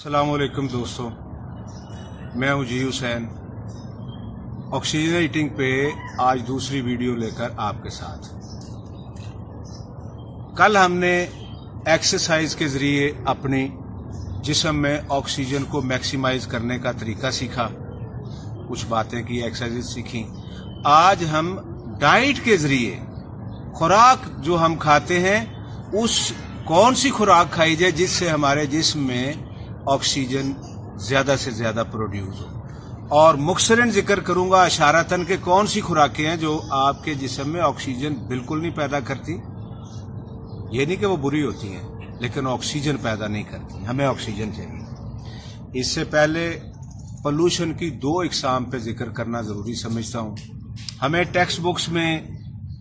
अस्सलाम वालेकुम दोस्तों, मैं हूं जी हुसैन। ऑक्सीजन ईटिंग पे आज दूसरी वीडियो लेकर आपके साथ। कल हमने एक्सरसाइज के ज़रिए अपनी जिस्म में ऑक्सीजन को मैक्सिमाइज करने का तरीका सीखा, कुछ बातें की, एक्सरसाइज सीखी। आज हम डाइट के ज़रिए खुराक जो हम खाते हैं उस कौन सी खुराक खाई जाए जिससे हमारे जिस्म में ऑक्सीजन ज्यादा से ज्यादा प्रोड्यूस हो। और मुख्तसरन जिक्र करूंगा इशारतन के कौन सी खुराकें हैं जो आपके जिस्म में ऑक्सीजन बिल्कुल नहीं पैदा करती। ये नहीं कि वो बुरी होती हैं, लेकिन ऑक्सीजन पैदा नहीं करती। हमें ऑक्सीजन चाहिए। इससे पहले पोल्यूशन की दो इकसाम पे जिक्र करना जरूरी समझता हूं। हमें टेक्स्ट बुक्स में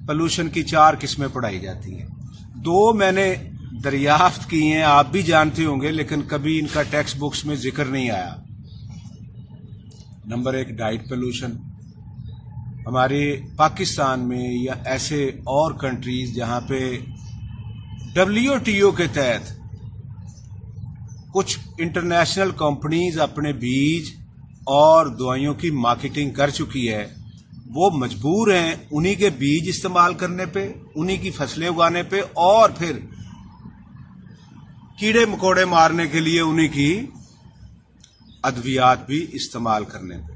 पोल्यूशन की 4 किस्में पढ़ाई जाती हैं। 2 मैंने दरियाफ्त की हैं, आप भी जानते होंगे, लेकिन कभी इनका टेक्स्ट बुक्स में जिक्र नहीं आया। Number 1 diet pollution. हमारे पाकिस्तान में या ऐसे और कंट्रीज जहां पे WTO के तहत कुछ इंटरनेशनल कंपनीज अपने बीज और दवाइयों की मार्केटिंग कर चुकी है, वो मजबूर हैं उन्हीं के बीज इस्तेमाल करने पे, उन्हीं की फसलें उगाने पे, और फिर कीड़े मकोड़े मारने के लिए उन्हीं की अद्वियात भी इस्तेमाल करने पे।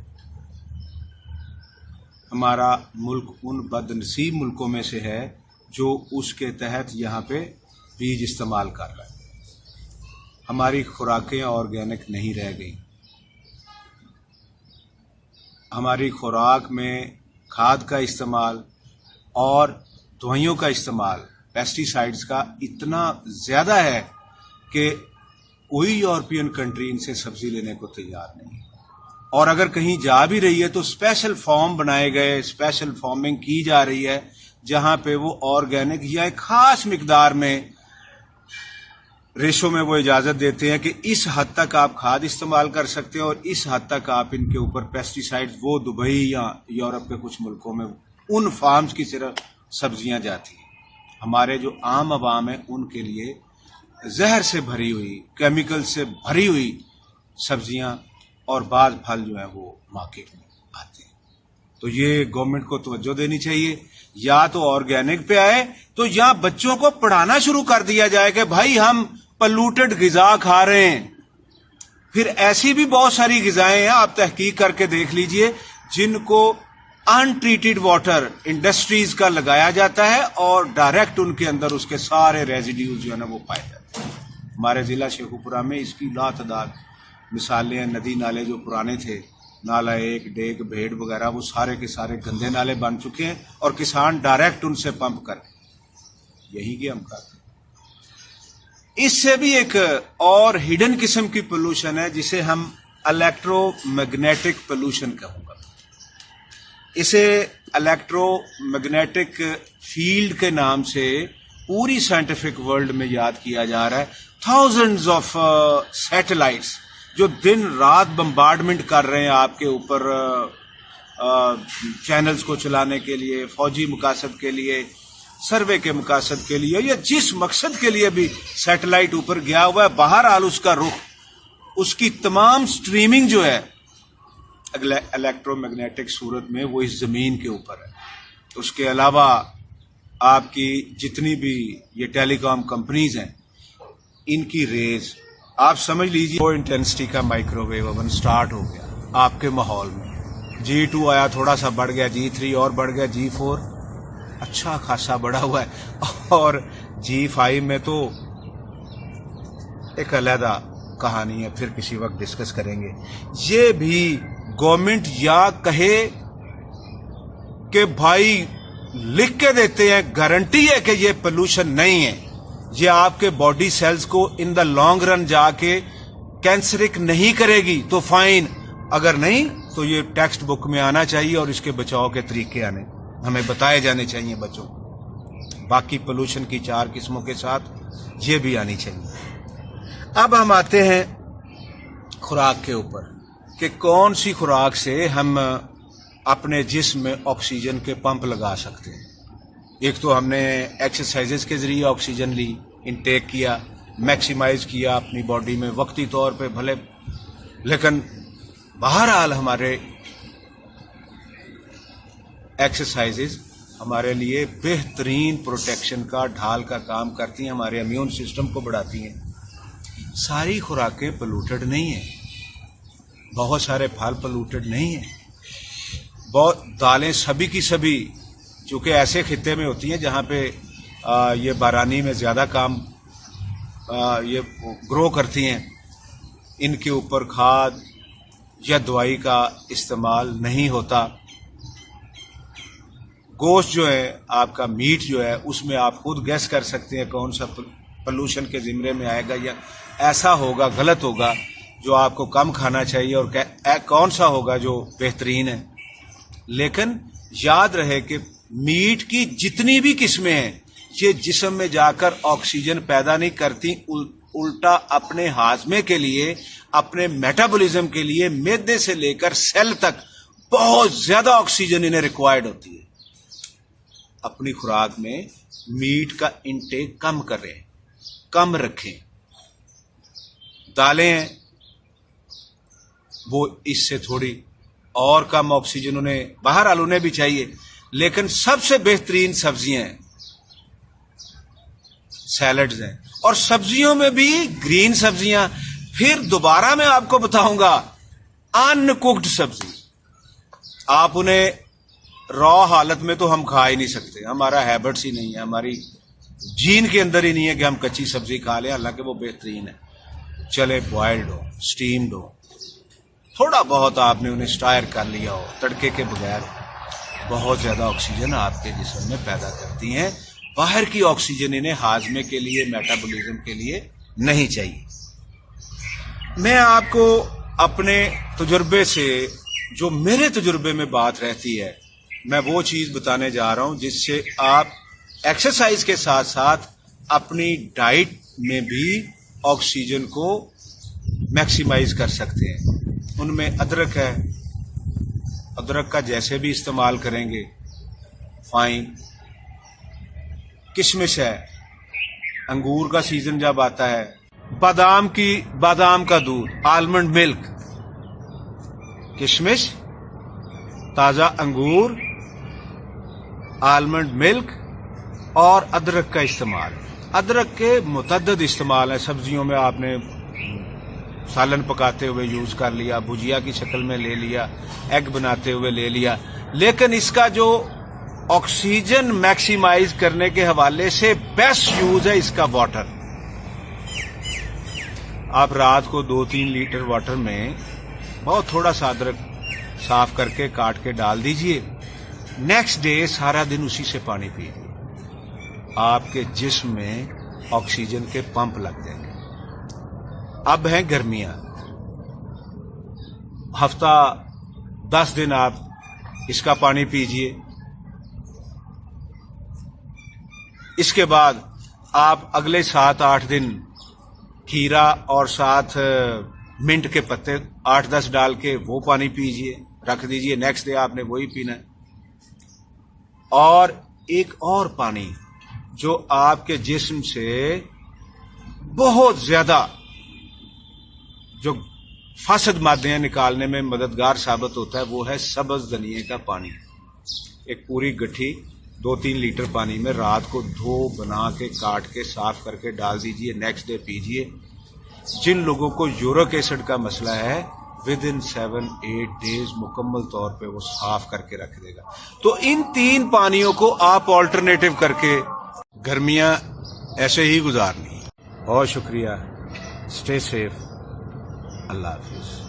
हमारा मुल्क उन बदनसीब मुल्कों में से है जो उसके तहत यहाँ पे बीज इस्तेमाल कर रहा है। हमारी खुराकें ऑर्गेनिक नहीं रह गई। हमारी खुराक में खाद का इस्तेमाल और दवाइयों का इस्तेमाल, पेस्टिसाइड्स का इतना ज्यादा है कि कोई यूरोपियन कंट्री इनसे सब्जी लेने को तैयार नहीं है। और अगर कहीं जा भी रही है तो स्पेशल फॉर्म बनाए गए, स्पेशल फार्मिंग की जा रही है जहां पे वो ऑर्गेनिक या एक खास मिकदार में रेशो में वो इजाजत देते हैं कि इस हद तक आप खाद इस्तेमाल कर सकते हैं और इस हद तक आप इनके ऊपर पेस्टिसाइड्स, वो दुबई या यूरोप के कुछ मुल्कों में उन फार्म्स की सिर्फ सब्जियां जाती हैं। हमारे जो आम आवाम है उनके लिए जहर से भरी हुई, केमिकल से भरी हुई सब्जियां और बाज फल जो है वो मार्केट में आते हैं। तो ये गवर्नमेंट को तवज्जो देनी चाहिए। या तो ऑर्गेनिक पे आए, तो या बच्चों को पढ़ाना शुरू कर दिया जाए कि भाई हम पल्यूटेड ग़िज़ा खा रहे हैं। फिर ऐसी भी बहुत सारी ग़िज़ाएं हैं, आप तहकीक करके देख लीजिए, जिनको अनट्रीटेड वाटर इंडस्ट्रीज का लगाया जाता है और डायरेक्ट उनके अंदर उसके सारे रेजिड्यूज जो है ना वो पाए जाते हैं। हमारे जिला शेखुपुरा में इसकी लातदाद मिसालें हैं। नदी नाले जो पुराने थे, नाला 1, डेग, भेड़ वगैरह, वो सारे के सारे गंदे नाले बन चुके हैं और किसान डायरेक्ट उनसे पंप कर यही कि हम खाते हैं। इससे भी एक और हिडन किस्म की पोल्यूशन है जिसे हम इलेक्ट्रोमैग्नेटिक पोल्यूशन कहूंगा। इसे इलेक्ट्रोमैग्नेटिक फील्ड के नाम से पूरी साइंटिफिक वर्ल्ड में याद किया जा रहा है। थाउजेंड्स ऑफ सैटेलाइट्स जो दिन रात बम्बार्डमेंट कर रहे हैं आपके ऊपर, चैनल्स को चलाने के लिए, फौजी मकासद के लिए, सर्वे के मकासद के लिए, या जिस मकसद के लिए भी सैटेलाइट ऊपर गया हुआ है, बहरहाल उसका रुख, उसकी तमाम स्ट्रीमिंग जो है इलेक्ट्रोमैग्नेटिक सूरत में वो इस जमीन के ऊपर है। उसके अलावा आपकी जितनी भी ये टेलीकॉम कंपनीज हैं, इनकी रेज आप समझ लीजिए, लो इंटेंसिटी का माइक्रोवेव ओवन स्टार्ट हो गया आपके माहौल में। G2 आया, थोड़ा सा बढ़ गया, G3 और बढ़ गया, G4 अच्छा खासा बढ़ा हुआ है, और G5 में तो एक अलहदा कहानी है, फिर किसी वक्त डिस्कस करेंगे। ये भी गवर्नमेंट या कहे कि भाई लिख के देते हैं, गारंटी है कि ये पोल्यूशन नहीं है, ये आपके बॉडी सेल्स को इन द लॉन्ग रन जाके कैंसरिक नहीं करेगी, तो फाइन। अगर नहीं तो ये टेक्स्ट बुक में आना चाहिए और इसके बचाव के तरीके हमें बताए जाने चाहिए बच्चों को। बाकी पोल्यूशन की 4 किस्मों के साथ ये भी आनी चाहिए। अब हम आते हैं खुराक के ऊपर कि कौन सी खुराक से हम अपने जिस्म में ऑक्सीजन के पंप लगा सकते हैं। एक तो हमने एक्सरसाइजेस के जरिए ऑक्सीजन ली, इनटेक किया, میکسیمائز کیا اپنی باڈی میں وقتی طور پہ بھلے، لیکن بہرحال ہمارے ایکسرسائزز ہمارے لیے بہترین پروٹیکشن کا ڈھال کا کام کرتی ہیں، ہمارے امیون سسٹم کو بڑھاتی ہیں۔ ساری خوراکیں پلوٹڈ نہیں ہیں، بہت سارے پھل پلوٹڈ نہیں ہیں، بہت دالیں سبھی کی سبھی چونکہ ایسے خطے میں ہوتی ہیں جہاں پہ یہ بارانی میں زیادہ کام یہ گرو کرتی ہیں، ان کے اوپر کھاد یا دوائی کا استعمال نہیں ہوتا۔ گوشت جو ہے آپ کا، میٹ جو ہے، اس میں آپ خود گیس کر سکتے ہیں کون سا پولوشن کے زمرے میں آئے گا یا ایسا ہوگا غلط ہوگا جو آپ کو کم کھانا چاہیے اور کون سا ہوگا جو بہترین ہے۔ لیکن یاد رہے کہ میٹ کی جتنی بھی قسمیں ہیں یہ جسم میں جا کر آکسیجن پیدا نہیں کرتی، الٹا اپنے ہاضمے کے لیے، اپنے میٹابولزم کے لیے معدے سے لے کر سیل تک بہت زیادہ آکسیجن انہیں ریکوائرڈ ہوتی ہے۔ اپنی خوراک میں میٹ کا انٹیک کم کریں، کم رکھیں۔ دالیں ہیں وہ اس سے تھوڑی اور کم آکسیجن بہرحال انہیں بھی چاہیے، لیکن سب سے بہترین سبزیاں ہیں، سیلڈز ہیں، اور سبزیوں میں بھی گرین سبزیاں۔ پھر دوبارہ میں آپ کو بتاؤں گا ان کوکڈ سبزی، آپ انہیں را حالت میں تو ہم کھا ہی نہیں سکتے، ہمارا ہیبٹس ہی نہیں ہے، ہماری جین کے اندر ہی نہیں ہے کہ ہم کچی سبزی کھا لیں، حالانکہ وہ بہترین ہے۔ چلے بوائلڈ ہو، سٹیمڈ ہو، تھوڑا بہت آپ نے انہیں سٹائر کر لیا ہو تڑکے کے بغیر، بہت زیادہ آکسیجن آپ کے جسم میں پیدا کرتی ہیں۔ باہر کی آکسیجن انہیں ہاضمے کے لیے، میٹابولزم کے لیے نہیں چاہیے۔ میں آپ کو اپنے تجربے سے، جو میرے تجربے میں بات رہتی ہے، میں وہ چیز بتانے جا رہا ہوں جس سے آپ ایکسرسائز کے ساتھ ساتھ اپنی ڈائٹ میں بھی آکسیجن کو میکسیمائز کر سکتے ہیں۔ ان میں ادرک ہے، ادرک کا جیسے بھی استعمال کریں گے فائن۔ کشمش ہے، انگور کا سیزن جب آتا ہے، بادام کا دودھ، آلمنڈ ملک، کشمش، تازہ انگور، آلمنڈ ملک اور ادرک کا استعمال۔ ادرک کے متعدد استعمال ہیں، سبزیوں میں آپ نے سالن پکاتے ہوئے یوز کر لیا، بھجیا کی شکل میں لے لیا، ایگ بناتے ہوئے لے لیا، لیکن اس کا جو آکسیجن میکسیمائز کرنے کے حوالے سے بیسٹ یوز ہے اس کا واٹر۔ آپ رات کو 2-3 لیٹر واٹر میں بہت تھوڑا سا ادرک صاف کر کے کاٹ کے ڈال دیجئے، نیکسٹ ڈے سارا دن اسی سے پانی پیجئے، آپ کے جسم میں آکسیجن کے پمپ لگ جائیں گے۔ اب ہیں گرمیاں، ہفتہ 10 دن آپ اس کا پانی پیجئے، اس کے بعد آپ اگلے 7-8 دن کھیرا اور ساتھ منٹ کے پتے 8-10 ڈال کے وہ پانی پیجئے، رکھ دیجئے، نیکسٹ ڈے آپ نے وہی پینا ہے۔ اور ایک اور پانی جو آپ کے جسم سے بہت زیادہ جو فاسد مادے نکالنے میں مددگار ثابت ہوتا ہے وہ ہے سبز دھنیے کا پانی۔ ایک پوری گٹھی 2-3 لیٹر پانی میں رات کو دھو بنا کے کاٹ کے صاف کر کے ڈال دیجئے، نیکسٹ ڈے پیجئے۔ جن لوگوں کو یورک ایسڈ کا مسئلہ ہے within 7-8 days مکمل طور پہ وہ صاف کر کے رکھ دے گا۔ تو ان 3 پانیوں کو آپ آلٹرنیٹو کر کے گرمیاں ایسے ہی گزارنی۔ بہت شکریہ، اسٹے سیف، اللہ حافظ۔